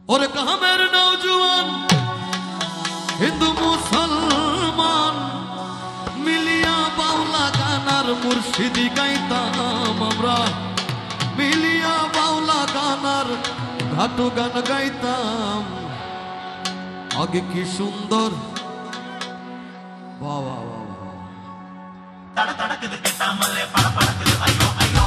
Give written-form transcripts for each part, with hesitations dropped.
और कहा मेरे नौजवान हिंदू मुसलमान मिलिया बाउला गानार मुर्शिदी गाइताम আমরা मिलिया बाउला गानार घाटू गान गाइताम आगे की सुंदर वाह वाह वाह तड़ तड़क के तामले पड़ पड़ के अयो अयो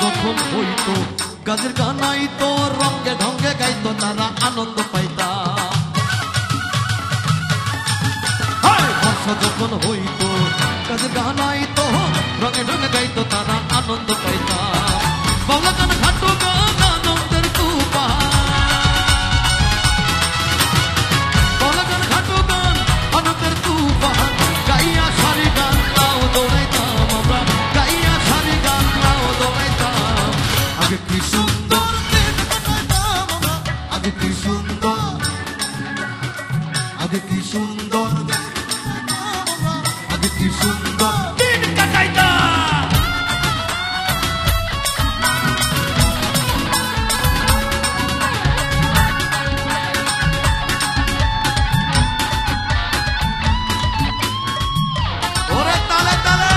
যখন হইতো গাজের গানাই তো রঙে ঢঙ্গে গাইতো তারা আনন্দ পাইতা যখন হইতো গাজের গানাই তো রঙে ঢঙ্গে গাইতো তারা আনন্দ পাইতা বাউলা গান ঘাটো গান আনন্দের তুপা বাউলা গান ঘাটো গান আনন্দের তুপা গাইয়া সারি গান নাও দৌড়াইতাম আমরা গাইয়া সারি গান নাও দৌড়াইতাম আগে কি সুন্দর আগে কি সুন্দর আগে কি সুন্দর আগে কি সুন্দর দিন কাটাইতা ওরে তালে তালে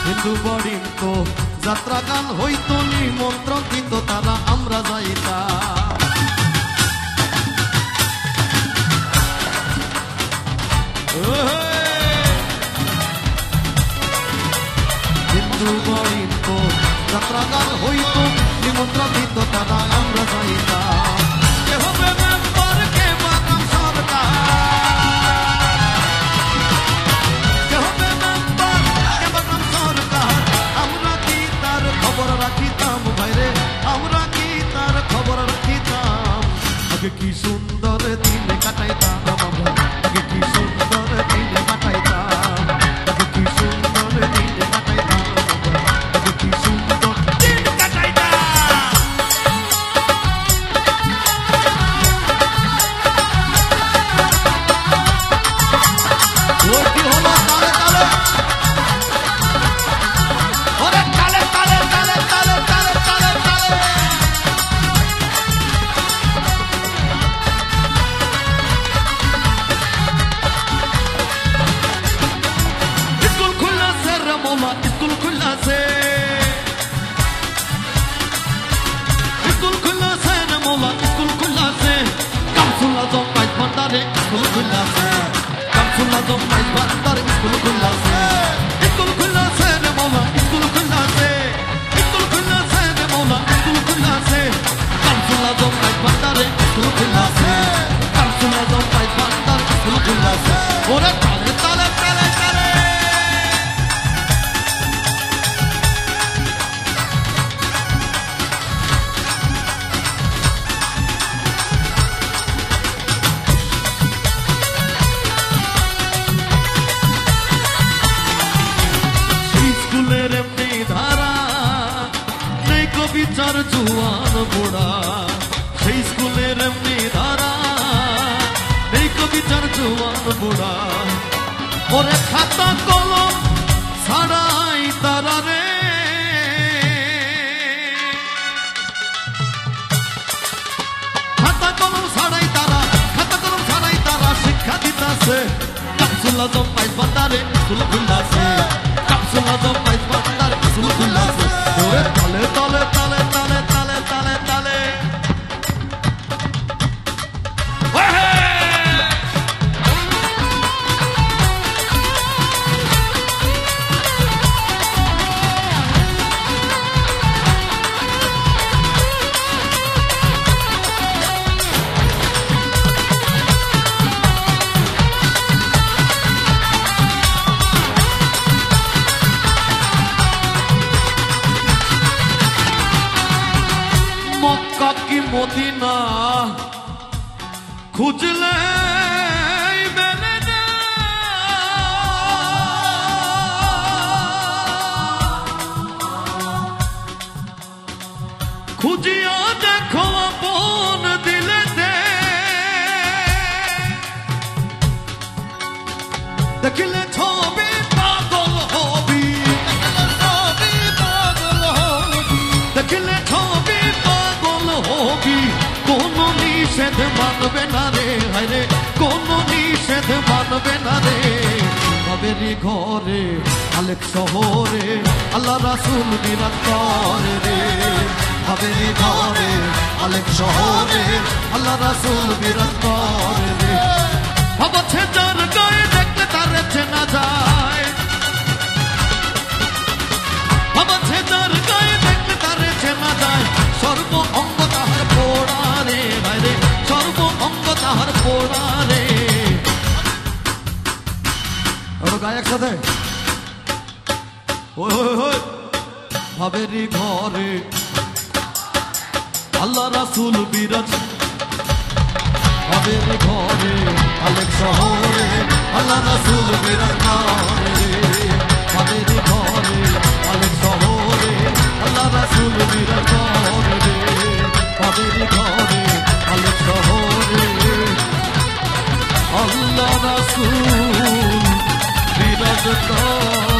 হিন্দু বড়িন তো যাত্রা গান হইতো নিমন্ত্রণ দিত তারা আমরা যাইতা হিন্দু বড়িন তো যাত্রা গান হইতো নিমন্ত্রণ দিত তারা আমরা যাইতা কে হবে মেম্বার কে বাগান সরকার কে হবে মেম্বার কে বাগান সরকার আমরা কি তার খবর রাখিতাম ভাইরে আমরা কি তার খবর রাখিতাম আগে কি সুন্দর দিন কাটাইতাম আমরা আগে কি সুন্দর দিন কাটাইতাম আগে কি সুন্দর দিন কাটাইতাম আগে কি সুন্দর দিন কাটাইতাম পোড়া সেই স্কুলের এমনি ধারা এই কবিতার জোয়ান পোড়া ওরে খাতা কলম ছাড়াই তারা রে খাতা কলম ছাড়াই তারা শিক্ষা দিতাছে কাপসুলা জম্পাইস বান্দারে স্কুল খুললাছে কাপসুলা জম্পাইস বান্দারে স্কুল খুললাছে ওরে তলে তলে তলে তলে তলে তলে তলে মক্কা কি মদিনা খুঁজলে মেলে না খুঁজিয়া দেখো আপন দিলে দে দেখিলে ছবি পাগল হবি দেখিলে ছবি হবি কোন নিষেধ মানবে না রে হায়রে কোন নিষেধ মানবে না রে বাবেরি ঘরে আলেক শহরে আল্লাহ রাসূল বিরাজ করে রে বাবেরি ঘরে আলেক শহরে আল্লাহ রাসূল বিরাজ করে রে ভাবছে যার গায়ে দেখলে তারে চেনা যায় ভাবছে যার গায়ে দেখলে তারে চেনা যায় সর্ব অঙ্গ তাহার পোড়া রে ভাইরে সর্ব অঙ্গ তাহার পোড়া রে ওর গায়ে একসাথে ভাবেরি ঘরে আল্লাহ রাসূল বিরাজ ভাবেরি ঘরে আলেক শহরে আল্লাহ রাসূল বিরাজ করে ভাবেরি ঘরে আলেক শহরে আল্লাহ রাসূল বিরাজ করে ভাবেরি ঘরে আলেক শহরে আল্লাহ রাসূল বিরাজ করে